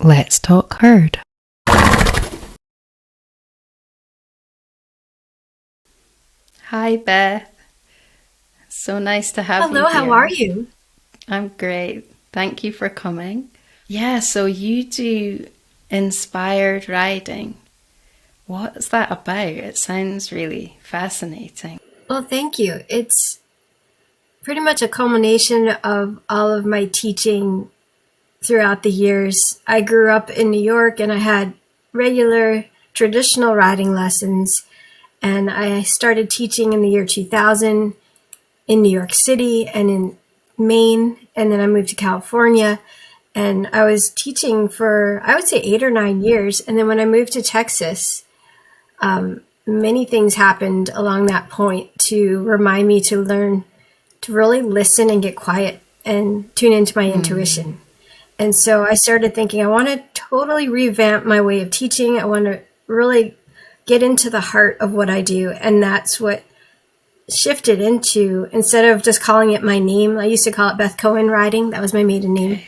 Let's talk herd. Hi, Beth. So nice to have you Hello, here. how are you? I'm great. Thank you for coming. Yeah, so you do inspired riding. What's that about? It sounds really fascinating. Well, thank you. It's pretty much a culmination of all of my teaching throughout the years. I grew up in New York and I had regular traditional riding lessons, and I started teaching in the year 2000 in New York City and in Maine, and then I moved to California. And I was teaching for, I would say, 8 or 9 years. And then when I moved to Texas, many things happened along that point to remind me to learn to really listen and get quiet and tune into my intuition. And so I started thinking, I want to totally revamp my way of teaching. I want to really get into the heart of what I do. And that's what shifted into, instead of just calling it my name, I used to call it Beth Cohen Riding. That was my maiden name.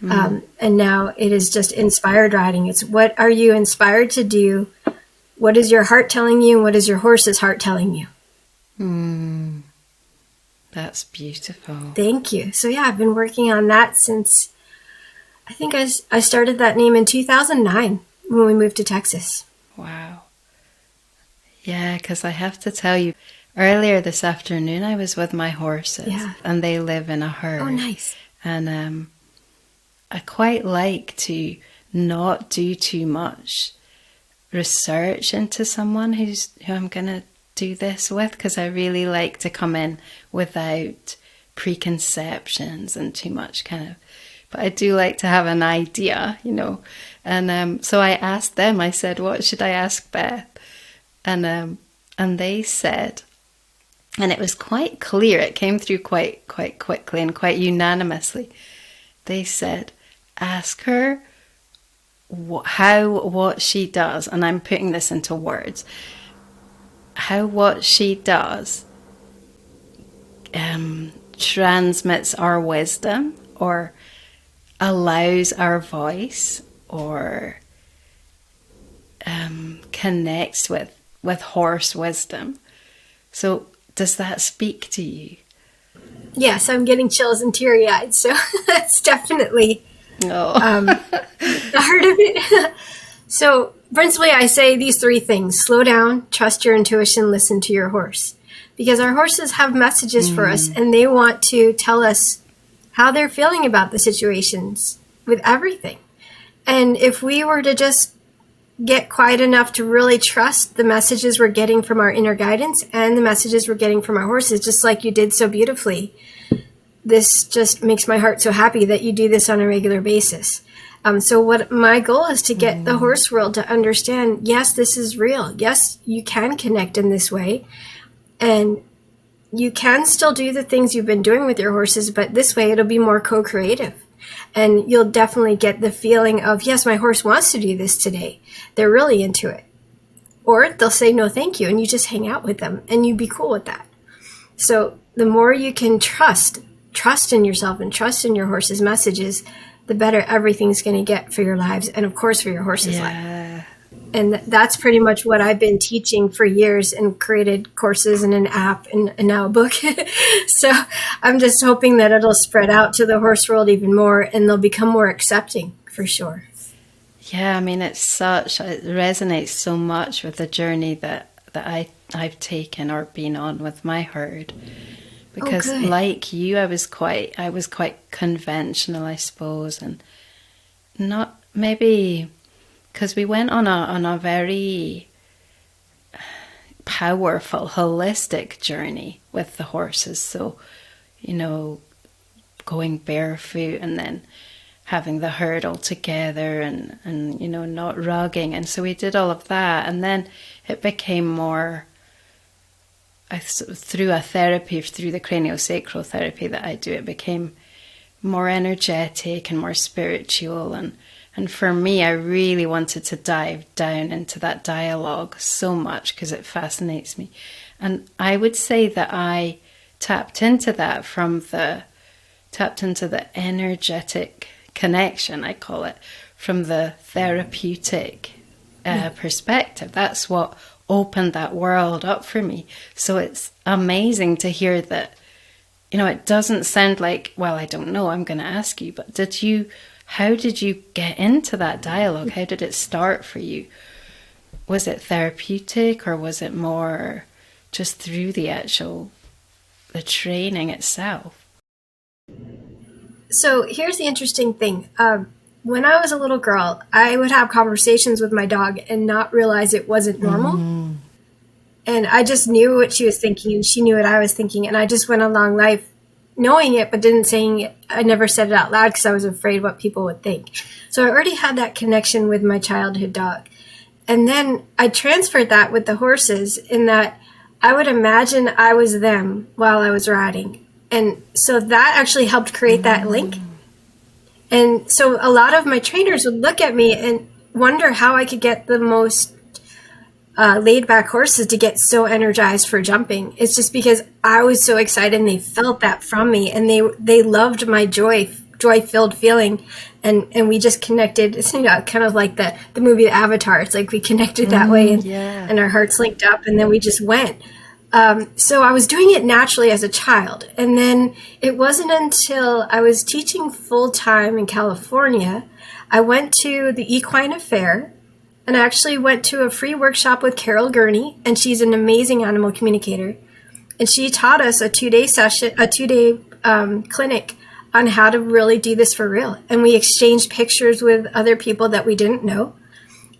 And now it is just inspired riding. It's what are you inspired to do? What is your heart telling you? And what is your horse's heart telling you? That's beautiful. Thank you. So yeah, I've been working on that since, I think I started that name in 2009 when we moved to Texas. Wow. Yeah, because I have to tell you, earlier this afternoon I was with my horses, and they live in a herd. Oh, nice. And I quite like to not do too much research into someone who I'm going to do this with, because I really like to come in without preconceptions and too much but I do like to have an idea, and so I asked them, I said, what should I ask Beth? And they said, and it was quite clear, it came through quite quickly and quite unanimously. They said, ask her what she does, and I'm putting this into words, how what she does transmits our wisdom, or allows our voice, or connects with horse wisdom. So does that speak to you? Yes, I'm getting chills and teary-eyed, so that's definitely the heart of it. So principally, I say these three things: slow down, trust your intuition, listen to your horse. Because our horses have messages for us, and they want to tell us how they're feeling about the situations with everything. And if we were to just get quiet enough to really trust the messages we're getting from our inner guidance and the messages we're getting from our horses, just like you did so beautifully. This just makes my heart so happy that you do this on a regular basis. So what my goal is to get the horse world to understand, yes, this is real. Yes, you can connect in this way. And you can still do the things you've been doing with your horses, but this way it'll be more co-creative. And you'll definitely get the feeling of, yes, my horse wants to do this today. They're really into it. Or they'll say no thank you, and you just hang out with them and you be cool with that. So the more you can trust in yourself and trust in your horse's messages, the better everything's going to get for your lives, and of course for your horse's life. And that's pretty much what I've been teaching for years, and created courses and an app and now a book. So I'm just hoping that it'll spread out to the horse world even more, and they'll become more accepting for sure. Yeah, I mean, it resonates so much with the journey that I've taken or been on with my herd. Because like you, I was quite conventional, I suppose, and not maybe because we went on a very powerful, holistic journey with the horses. So, going barefoot and then having the herd all together and not rugging. And so we did all of that. And then it became more, through a therapy, through the craniosacral therapy that I do, it became more energetic and more spiritual. And for me, I really wanted to dive down into that dialogue so much because it fascinates me. And I would say that I tapped into that tapped into the energetic connection, I call it, from the therapeutic perspective. That's what opened that world up for me. So it's amazing to hear that, you know, it doesn't sound like, well, I don't know, I'm going to ask you, but how did you get into that dialogue? How did it start for you? Was it therapeutic, or was it more just through the training itself? So here's the interesting thing. When I was a little girl, I would have conversations with my dog and not realize it wasn't normal. And I just knew what she was thinking, and she knew what I was thinking. And I just went along life knowing it, but didn't saying it. I never said it out loud because I was afraid what people would think. So I already had that connection with my childhood dog. And then I transferred that with the horses, in that I would imagine I was them while I was riding. And so that actually helped create that link. And so a lot of my trainers would look at me and wonder how I could get the most laid back horses to get so energized for jumping. It's just because I was so excited, and they felt that from me, and they loved my joy-filled feeling. And we just connected. It's, you know, kind of like the movie Avatar. It's like we connected that way, and our hearts linked up, and then we just went. So I was doing it naturally as a child. And then it wasn't until I was teaching full-time in California, I went to the Equine Affair, and I actually went to a free workshop with Carol Gurney, and she's an amazing animal communicator. And she taught us a 2-day clinic on how to really do this for real. And we exchanged pictures with other people that we didn't know.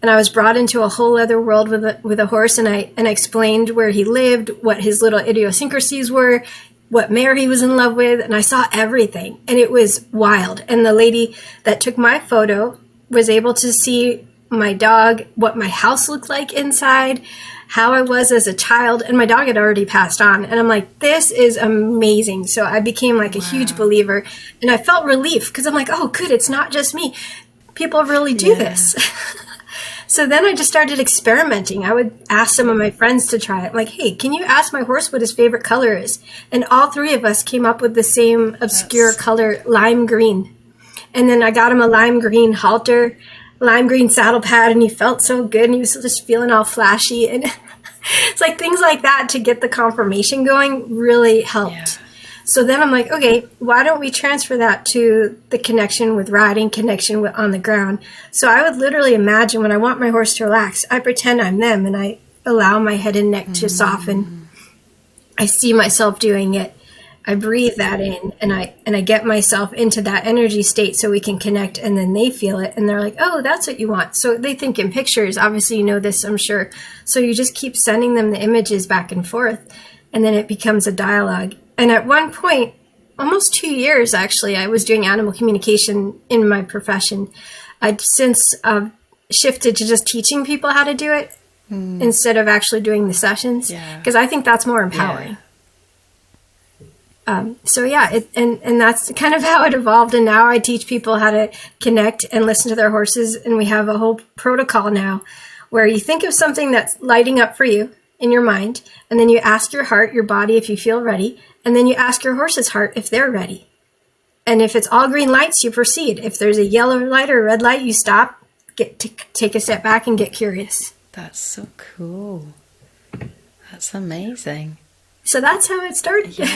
And I was brought into a whole other world with a horse, and I explained where he lived, what his little idiosyncrasies were, what mare he was in love with, and I saw everything. And it was wild. And the lady that took my photo was able to see my dog, what my house looked like inside, how I was as a child, and my dog had already passed on. And I'm like, this is amazing. So I became like a huge believer, and I felt relief because I'm like, oh, good, it's not just me. People really do this. So then I just started experimenting. I would ask some of my friends to try it. I'm like, hey, can you ask my horse what his favorite color is? And all three of us came up with the same obscure color, lime green. And then I got him a lime green halter, lime green saddle pad, and he felt so good, and he was just feeling all flashy. And it's like things like that to get the confirmation going really helped. Yeah. So then I'm like, okay, why don't we transfer that to the connection with riding, connection with on the ground? So I would literally imagine when I want my horse to relax, I pretend I'm them, and I allow my head and neck to soften. I see myself doing it. I breathe that in, and I get myself into that energy state so we can connect, and then they feel it, and they're like, oh, that's what you want. So they think in pictures. Obviously, you know this, I'm sure. So you just keep sending them the images back and forth, and then it becomes a dialogue. And at one point, almost 2 years actually, I was doing animal communication in my profession. I'd since shifted to just teaching people how to do it instead of actually doing the sessions, because I think that's more empowering. And that's kind of how it evolved. And now I teach people how to connect and listen to their horses. And we have a whole protocol now where you think of something that's lighting up for you in your mind, and then you ask your heart, your body, if you feel ready, and then you ask your horse's heart if they're ready. And if it's all green lights, you proceed. If there's a yellow light or a red light, you stop, take a step back, and get curious. That's so cool. That's amazing. So that's how it started. Yeah.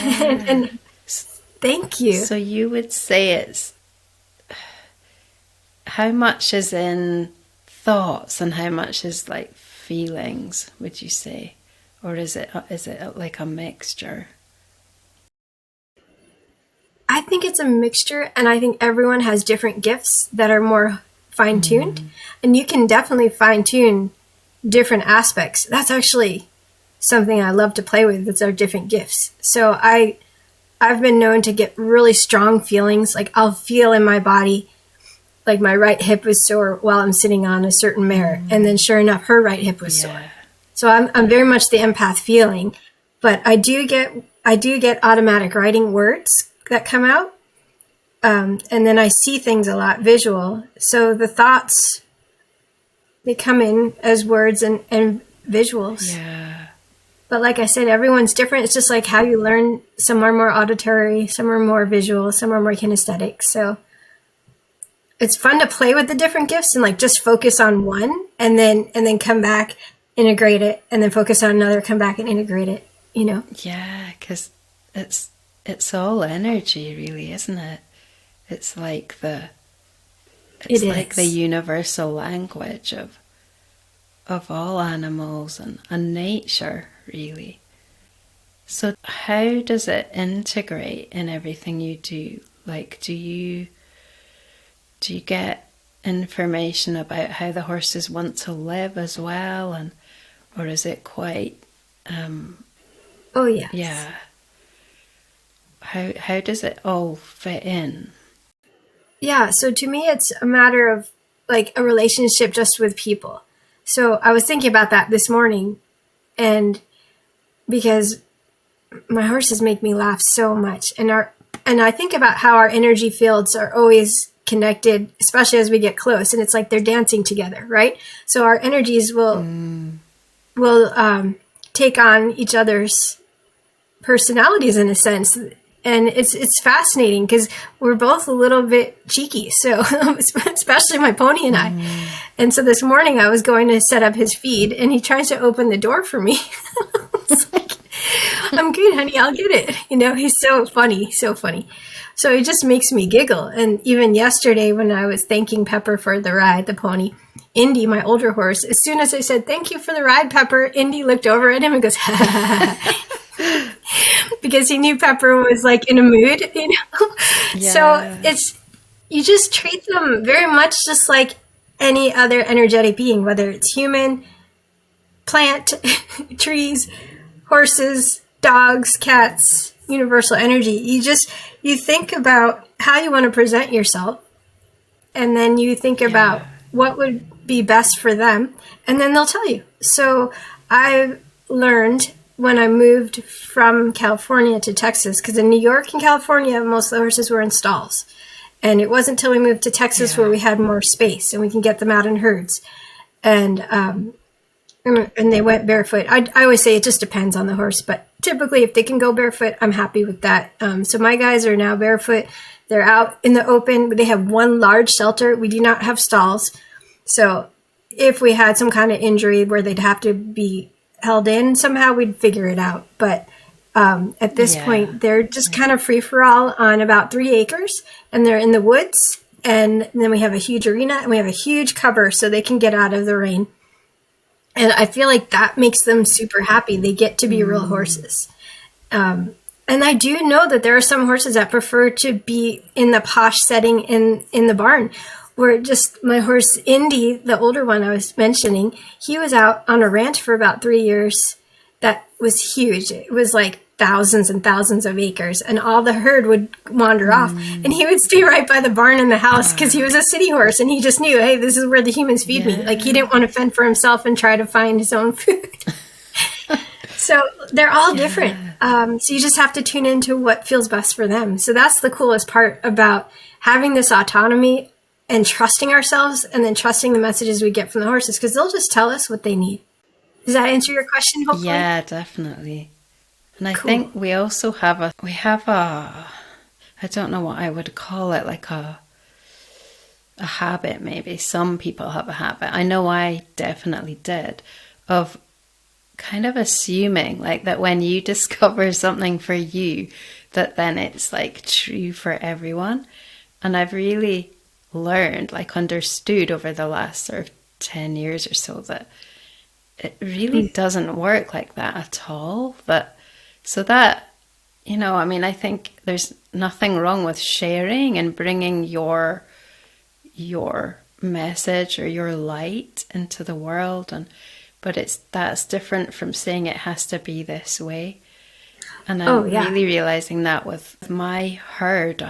and thank you. So you would say it's how much is in thoughts and how much is like feelings, would you say? Or is it like a mixture? I think it's a mixture, and I think everyone has different gifts that are more fine-tuned, and you can definitely fine-tune different aspects. That's actually something I love to play with. It's our different gifts. So I've been known to get really strong feelings. Like I'll feel in my body, like my right hip is sore while I'm sitting on a certain mare, and then sure enough, her right hip was sore. So I'm very much the empath feeling, but I do get automatic writing words that come out, and then I see things a lot visual. So the thoughts, they come in as words and visuals. Yeah. But like I said, everyone's different. It's just like how you learn. Some are more auditory, some are more visual, some are more kinesthetic. So it's fun to play with the different gifts and like just focus on one and then come back, integrate it, and then focus on another, come back and integrate it, you know? Yeah, because it's all energy, really, isn't it? It's like the universal language of all animals and nature, really. So how does it integrate in everything you do? Like, do you get information about how the horses want to live as well, or is it quite oh yeah. Yeah. How does it all fit in? Yeah, so to me it's a matter of like a relationship just with people. So I was thinking about that this morning, and because my horses make me laugh so much, and I think about how our energy fields are always connected, especially as we get close, and it's like they're dancing together, right? So our energies will take on each other's personalities in a sense, and it's fascinating because we're both a little bit cheeky, so especially my pony and I. And so this morning I was going to set up his feed, and he tries to open the door for me. It's like, I'm good, honey, I'll get it. You know, he's so funny. So it just makes me giggle. And even yesterday when I was thanking Pepper for the ride, the pony, Indy, my older horse, as soon as I said, thank you for the ride, Pepper, Indy looked over at him and goes, ha ha ha. Because he knew Pepper was like in a mood, you know? Yeah. So you just treat them very much just like any other energetic being, whether it's human, plant, trees, horses, dogs, cats, universal energy. You think about how you want to present yourself, and then you think about what would be best for them, and then they'll tell you. So I learned when I moved from California to Texas, because in New York and California, most of the horses were in stalls. And it wasn't until we moved to Texas where we had more space and we can get them out in herds. And they went barefoot. I always say it just depends on the horse, but typically if they can go barefoot, I'm happy with that. So my guys are now barefoot. They're out in the open. They have one large shelter. We do not have stalls. So if we had some kind of injury where they'd have to be held in somehow, we'd figure it out. But at this point, they're just kind of free for all on about 3 acres, and they're in the woods. And then we have a huge arena, and we have a huge cover so they can get out of the rain. And I feel like that makes them super happy. They get to be real horses. And I do know that there are some horses that prefer to be in the posh setting in the barn, where just my horse Indy, the older one I was mentioning, he was out on a ranch for about 3 years. That was huge. It was like thousands and thousands of acres, and all the herd would wander off, and he would stay right by the barn and the house because he was a city horse, and he just knew, hey, this is where the humans feed me. Like, he didn't want to fend for himself and try to find his own food. So they're all different. So you just have to tune into what feels best for them. So that's the coolest part about having this autonomy and trusting ourselves, and then trusting the messages we get from the horses, because they'll just tell us what they need. Does that answer your question, hopefully? Yeah, definitely. And I think we also have a, I don't know what I would call it, like a habit maybe. Some people have a habit. I know I definitely did, of kind of assuming like that when you discover something for you, that then it's like true for everyone. And I've really learned, like understood over the last sort of 10 years or so, that it really doesn't work like that at all. So that, you know, I mean, I think there's nothing wrong with sharing and bringing your message or your light into the world, but that's different from saying it has to be this way. And I'm really realizing that with my herd.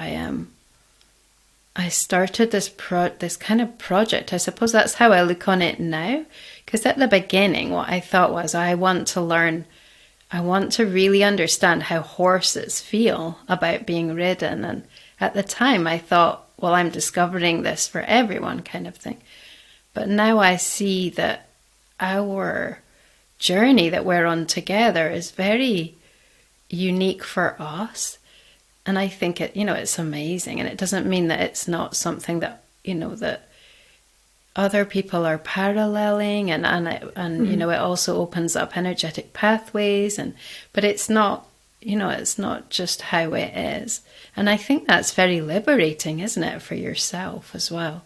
I started this kind of project. I suppose that's how I look on it now. Because at the beginning, what I thought was, I want to really understand how horses feel about being ridden. And at the time, I thought, well, I'm discovering this for everyone kind of thing. But now I see that our journey that we're on together is very unique for us. And I think it's amazing. And it doesn't mean that it's not something that that other people are paralleling, and you know, it also opens up energetic pathways, but it's not, it's not just how it is. And I think that's very liberating, isn't it, for yourself as well?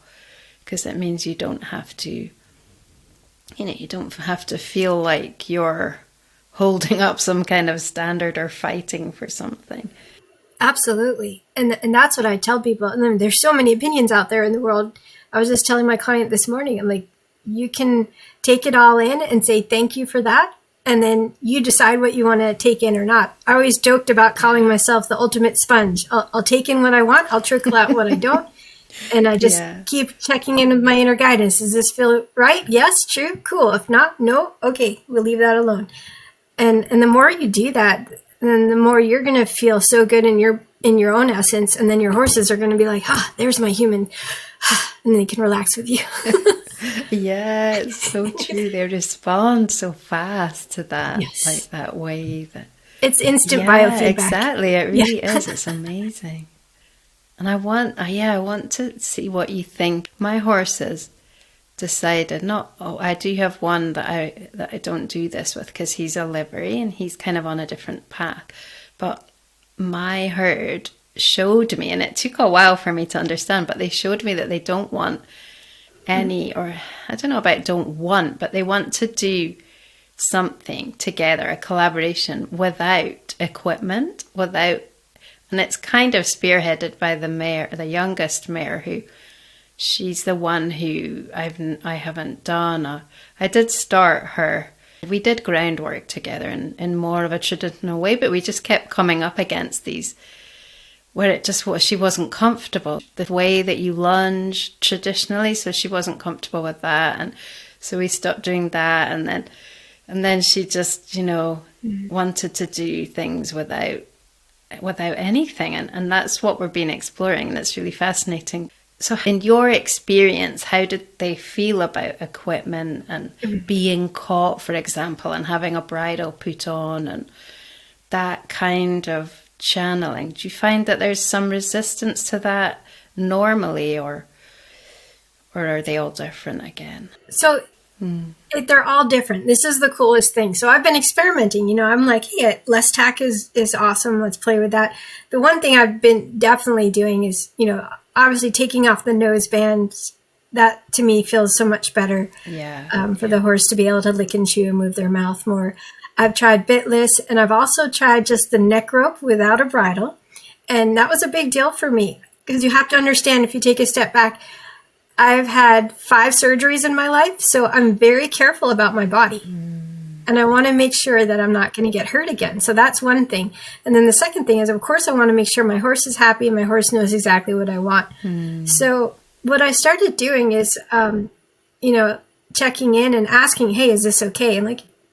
Because it means you don't have to, you don't have to feel like you're holding up some kind of standard or fighting for something. Absolutely. And that's what I tell people. And then there's so many opinions out there in the world. I was just telling my client this morning, I'm like, you can take it all in and say thank you for that. And then you decide what you want to take in or not. I always joked about calling myself the ultimate sponge. I'll take in what I want. I'll trickle out what I don't. And I just keep checking in with my inner guidance. Does this feel right? Yes, true, cool. If not, no, okay, we'll leave that alone. And the more you do that, then the more you're going to feel so good in your own essence. And then your horses are going to be like, there's my human. And they can relax with you. Yeah, it's so true. They respond so fast to that, yes. Like that way that it's instant biofeedback. Exactly, it really is. It's amazing. And I want to see what you think. My horses decided I do have one that I don't do this with because he's a livery and he's kind of on a different path. But my herd showed me, and it took a while for me to understand, but they showed me that they don't want any, or I don't know about don't want, but they want to do something together, a collaboration without equipment, and it's kind of spearheaded by the mare, the youngest mare, who she's the one who I haven't done. I did start her. We did groundwork together in more of a traditional way, but we just kept coming up against these where it just was, she wasn't comfortable. The way that you lunge traditionally, so she wasn't comfortable with that. And so we stopped doing that. And then she just, wanted to do things without anything. And that's what we've been exploring. And it's really fascinating. So in your experience, how did they feel about equipment and being caught, for example, and having a bridle put on and that kind of channeling? Do you find that there's some resistance to that normally, or are they all different again? So they're all different. This is the coolest thing. So I've been experimenting, I'm like, hey, less tack is awesome. Let's play with that. The one thing I've been definitely doing is, obviously taking off the nose bands. That to me feels so much better for the horse to be able to lick and chew and move their mouth more. I've tried bitless, and I've also tried just the neck rope without a bridle. And that was a big deal for me because you have to understand, if you take a step back, I've had 5 surgeries in my life, so I'm very careful about my body. And I want to make sure that I'm not going to get hurt again. So that's one thing. And then the second thing is, of course, I want to make sure my horse is happy and my horse knows exactly what I want. So what I started doing is, checking in and asking, hey, is this okay?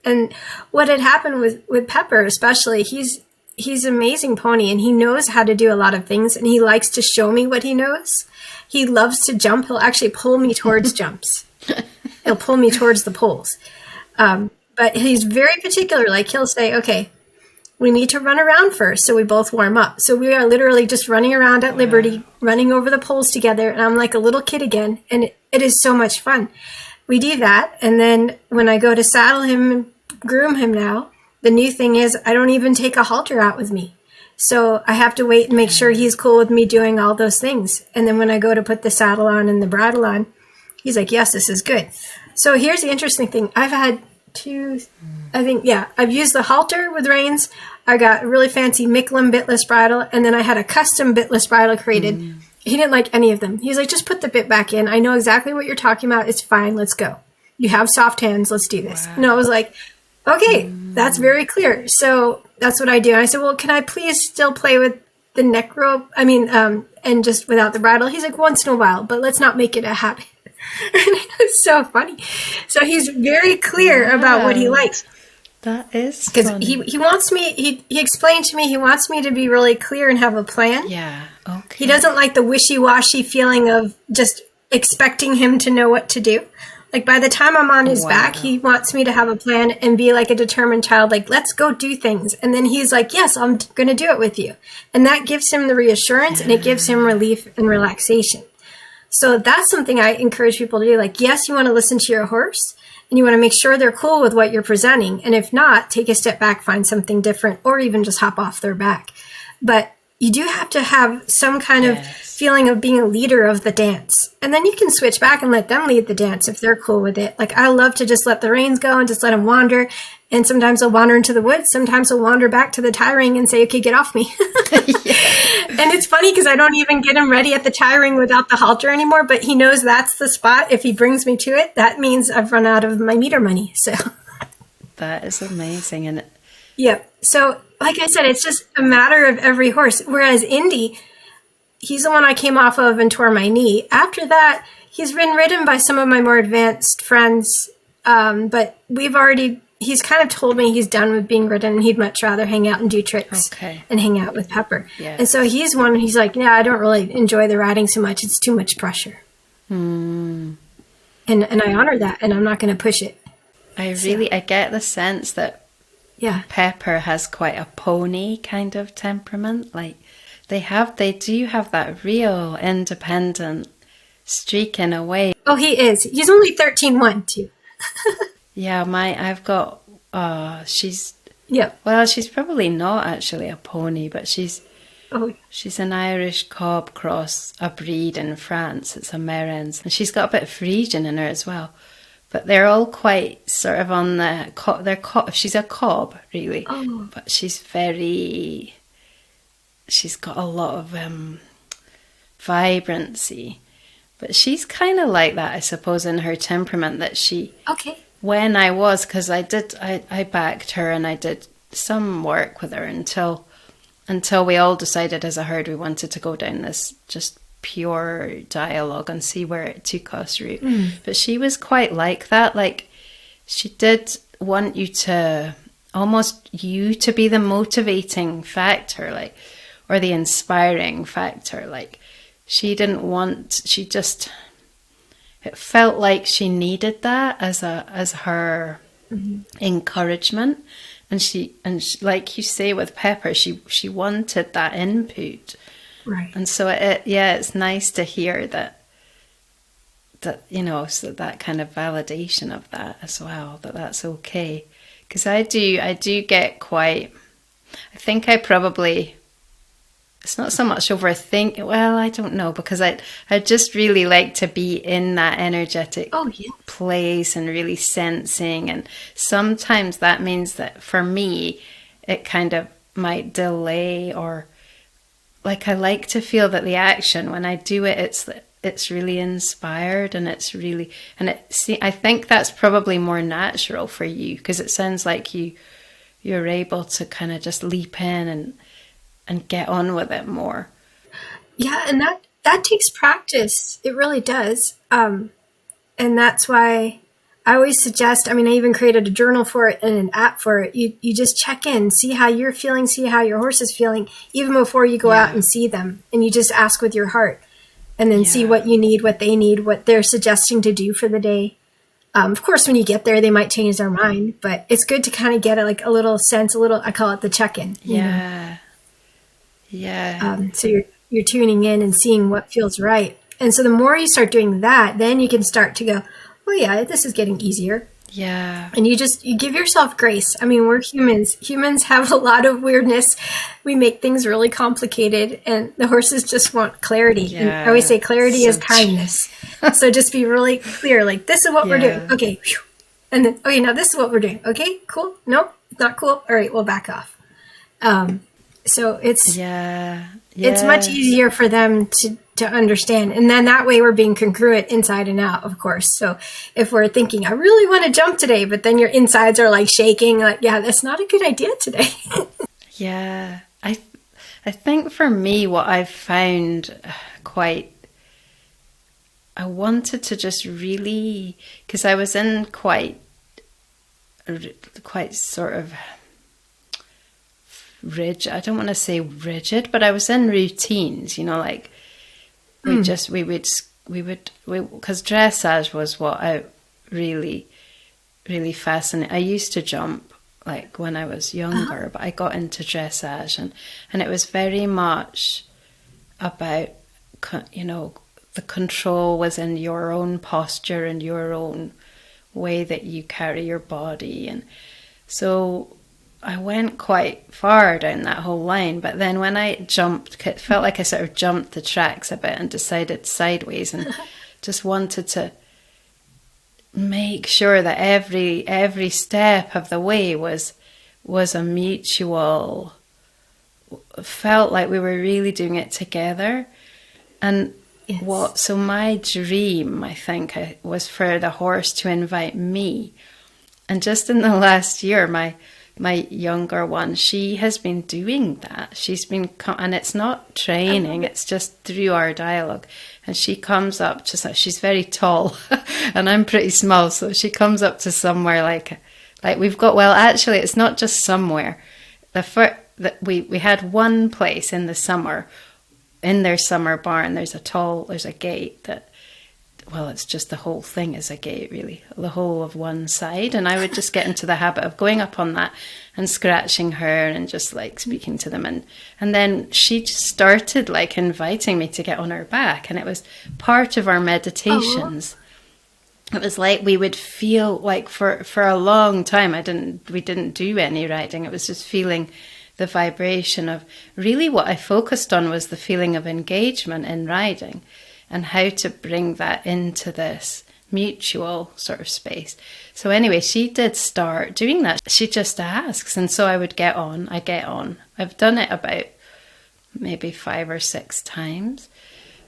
And what had happened with Pepper, especially, he's an amazing pony and he knows how to do a lot of things and he likes to show me what he knows. He loves to jump. He'll actually pull me towards jumps. He'll pull me towards the poles. But he's very particular. Like he'll say, okay, we need to run around first. So we both warm up. So we are literally just running around at Liberty, running over the poles together. And I'm like a little kid again. And it is so much fun. We do that. And then when I go to saddle him and groom him now, the new thing is I don't even take a halter out with me. So I have to wait and make sure he's cool with me doing all those things. And then when I go to put the saddle on and the bridle on, he's like, yes, this is good. So here's the interesting thing. I've had I've used the halter with reins. I got a really fancy Micklem bitless bridle. And then I had a custom bitless bridle created. He didn't like any of them. He's like, just put the bit back in. I know exactly what you're talking about. It's fine. Let's go. You have soft hands. Let's do this. And I was like, okay, that's very clear. So that's what I do. And I said, well, can I please still play with the neck rope? And just without the bridle? He's like, once in a while, but let's not make it a habit. It's so funny. So he's very clear about what he likes. That is because he wants me. He explained to me he wants me to be really clear and have a plan. Yeah. Okay. He doesn't like the wishy-washy feeling of just expecting him to know what to do. Like by the time I'm on his back, he wants me to have a plan and be like a determined child. Like, let's go do things. And then he's like, yes, I'm going to do it with you. And that gives him the reassurance and it gives him relief and relaxation. So that's something I encourage people to do. Like, yes, you want to listen to your horse and you want to make sure they're cool with what you're presenting. And if not, take a step back, find something different, or even just hop off their back. But you do have to have some kind of feeling of being a leader of the dance. And then you can switch back and let them lead the dance if they're cool with it. Like, I love to just let the reins go and just let them wander. And sometimes they'll wander into the woods. Sometimes they'll wander back to the tie ring and say, okay, get off me. And it's funny because I don't even get him ready at the tie ring without the halter anymore. But he knows that's the spot. If he brings me to it, that means I've run out of my meter money. So that is amazing. And yeah. So like I said, it's just a matter of every horse. Whereas Indy, he's the one I came off of and tore my knee. After that, he's been ridden by some of my more advanced friends. But he's kind of told me he's done with being ridden and he'd much rather hang out and do tricks and hang out with Pepper. Yes. And so he's like, yeah, I don't really enjoy the riding so much. It's too much pressure. And I honor that, and I'm not going to push it. I get the sense that Pepper has quite a pony kind of temperament. Like they do have that real independent streak in a way. Oh, he is. He's only 13-1 too. Yeah, I've got, she's probably not actually a pony, but she's an Irish cob cross, a breed in France. It's a Merens, and she's got a bit of Frisian in her as well. But they're all quite sort of on the, she's a cob, really, but she's got a lot of vibrancy. But she's kind of like that, I suppose, in her temperament, that she... Okay. When I was, because I backed her and I did some work with her until we all decided as a herd we wanted to go down this just pure dialogue and see where it took us route. But she was quite like that. Like, she did want you to be the motivating factor, like, or the inspiring factor. Like, it felt like she needed that as her encouragement, and she like you say with Pepper, she wanted that input, right? And so it's nice to hear that so that kind of validation of that as well, that's okay, because I do get quite. I think I probably. It's not so much overthink. Well, I don't know, because I just really like to be in that energetic place and really sensing. And sometimes that means that for me, it kind of might delay, or like I like to feel that the action when I do it, it's really inspired, and it's really I think that's probably more natural for you, because it sounds like you're able to kind of just leap in and get on with it more. Yeah, and that takes practice. It really does. And that's why I always suggest, I even created a journal for it and an app for it. You just check in, see how you're feeling, see how your horse is feeling, even before you go out and see them. And you just ask with your heart, and then see what you need, what they need, what they're suggesting to do for the day. Of course, when you get there, they might change their mind, but it's good to kind of get a little sense, I call it the check-in. Yeah. So you're tuning in and seeing what feels right. And so the more you start doing that, then you can start to go, oh yeah, this is getting easier. Yeah. And you give yourself grace. We're humans. Humans have a lot of weirdness. We make things really complicated, and the horses just want clarity. Yeah. And I always say clarity is kindness. So just be really clear, like, this is what we're doing. Okay. And then, okay, now this is what we're doing. Okay, cool. No, it's not cool. All right, we'll back off. So it's much easier for them to understand. And then that way we're being congruent inside and out, of course. So if we're thinking, I really want to jump today, but then your insides are like shaking, like, yeah, that's not a good idea today. Yeah. I think for me, what I've found I wanted to just really, because I was in quite sort of rigid. I don't want to say rigid, but I was in routines, like we would, because dressage was what I really, really fascinated. I used to jump like when I was younger, but I got into dressage, and it was very much about, the control was in your own posture and your own way that you carry your body. And so I went quite far down that whole line, but then when I jumped, it felt like I sort of jumped the tracks a bit and decided sideways, and just wanted to make sure that every step of the way was a mutual, felt like we were really doing it together. And so my dream, I think, was for the horse to invite me. And just in the last year, my younger one, she has been doing that. She's been, and it's not training, it's just through our dialogue. And she comes up to, she's very tall and I'm pretty small. So she comes up to somewhere like we've got, well, actually, it's not just somewhere. We had one place in the summer, in their summer barn, there's a gate that, well, it's just the whole thing is a gate, really, the whole of one side. And I would just get into the habit of going up on that and scratching her and just like speaking to them. And then she just started like inviting me to get on her back. And it was part of our meditations. It was like we would feel like for a long time, we didn't do any riding. It was just feeling the vibration of, really what I focused on was the feeling of engagement in riding and how to bring that into this mutual sort of space. So anyway, she did start doing that. She just asks. And so I would get on. I've done it about maybe 5 or 6 times.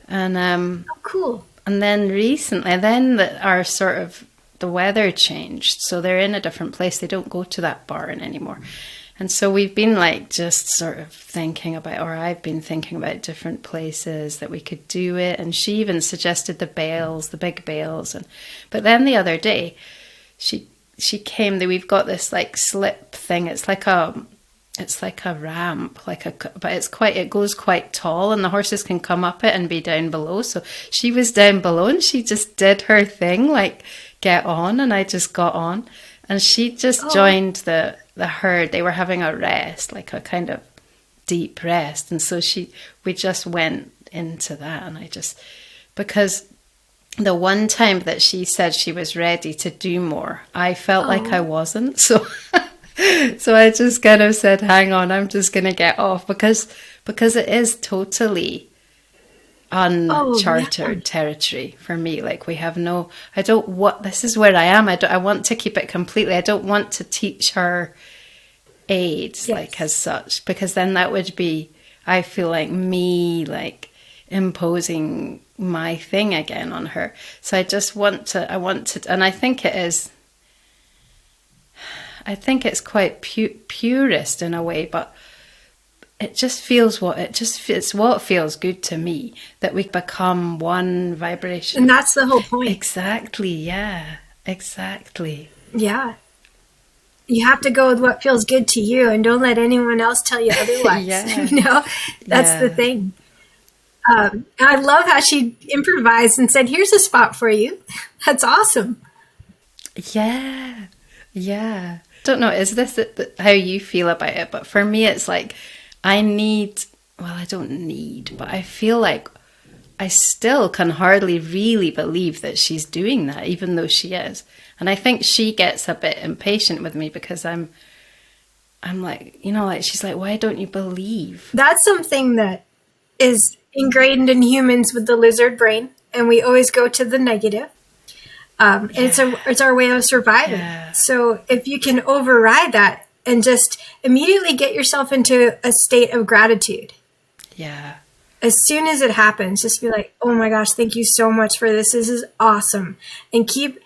And cool. And then recently, the weather changed. So they're in a different place. They don't go to that barn anymore. And so we've been like just sort of thinking about, or I've been thinking about different places that we could do it. And she even suggested the big bales. But then the other day, she came. We've got this like slip thing. It's like a ramp, but it goes quite tall, and the horses can come up it and be down below. So she was down below, and she just did her thing, like get on, and I just got on, and she just joined the herd. They were having a rest, like a kind of deep rest, and so we just went into that, and because the one time that she said she was ready to do more, I felt like I wasn't, so. So I just kind of said, hang on, I'm just going to get off because it is totally uncharted territory for me. Like this is where I am. I want to keep it completely. I don't want to teach her aids like as such, because then that would be, I feel like me like imposing my thing again on her. So I want to, and I think it's quite purist in a way, but it just feels it's what feels good to me, that we become one vibration. And that's the whole point. Exactly. Yeah, exactly. Yeah. You have to go with what feels good to you, and don't let anyone else tell you otherwise. That's the thing. I love how she improvised and said, here's a spot for you. That's awesome. Yeah. Yeah. Don't know, is this how you feel about it? But for me, it's like I don't need, but I feel like I still can hardly really believe that she's doing that, even though she is. And I think she gets a bit impatient with me because I'm like, she's like, why don't you believe? That's something that is ingrained in humans with the lizard brain, and we always go to the negative. It's our way of surviving. Yeah. So if you can override that and just immediately get yourself into a state of gratitude. Yeah. As soon as it happens, just be like, oh my gosh, thank you so much for this. This is awesome. And keep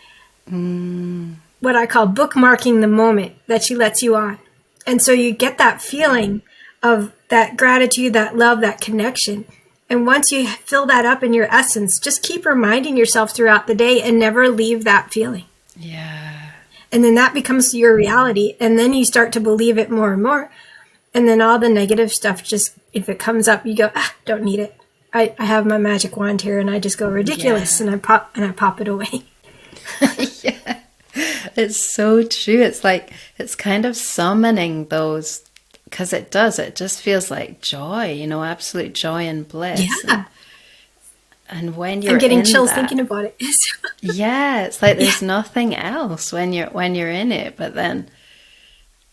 what I call bookmarking the moment that she lets you on. And so you get that feeling of that gratitude, that love, that connection. And once you fill that up in your essence, just keep reminding yourself throughout the day and never leave that feeling. Yeah. And then that becomes your reality. And then you start to believe it more and more. And then all the negative stuff, just if it comes up, you go, don't need it. I have my magic wand here, and I just go ridiculous, and I pop it away. Yeah. It's so true. It's like, it's kind of summoning those, because it just feels like joy, absolute joy and bliss. Yeah. And when you're I'm getting in chills that, thinking about it. yeah, it's like there's nothing else when you're in it. But then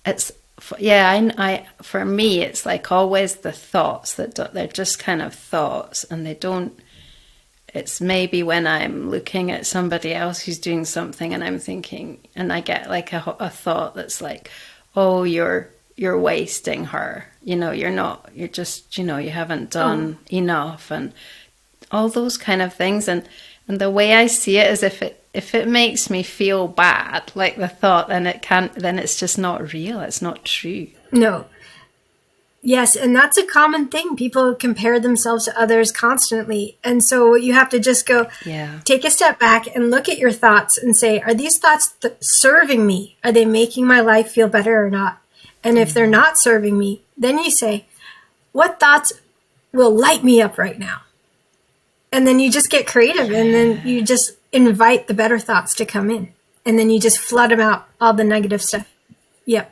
it's, yeah, I for me, it's like always the thoughts they're just kind of thoughts, and they don't. It's maybe when I'm looking at somebody else who's doing something, and I'm thinking, and I get like a thought that's like, oh, you're wasting her. You're not. You're just, you haven't done enough, and all those kind of things. And the way I see it is, if it makes me feel bad, like the thought, then it's just not real. It's not true. No. Yes, and that's a common thing. People compare themselves to others constantly. And so you have to just go, take a step back and look at your thoughts and say, are these thoughts serving me? Are they making my life feel better or not? And if they're not serving me, then you say, what thoughts will light me up right now? And then you just get creative, and then you just invite the better thoughts to come in. And then you just flood them out, all the negative stuff. Yep.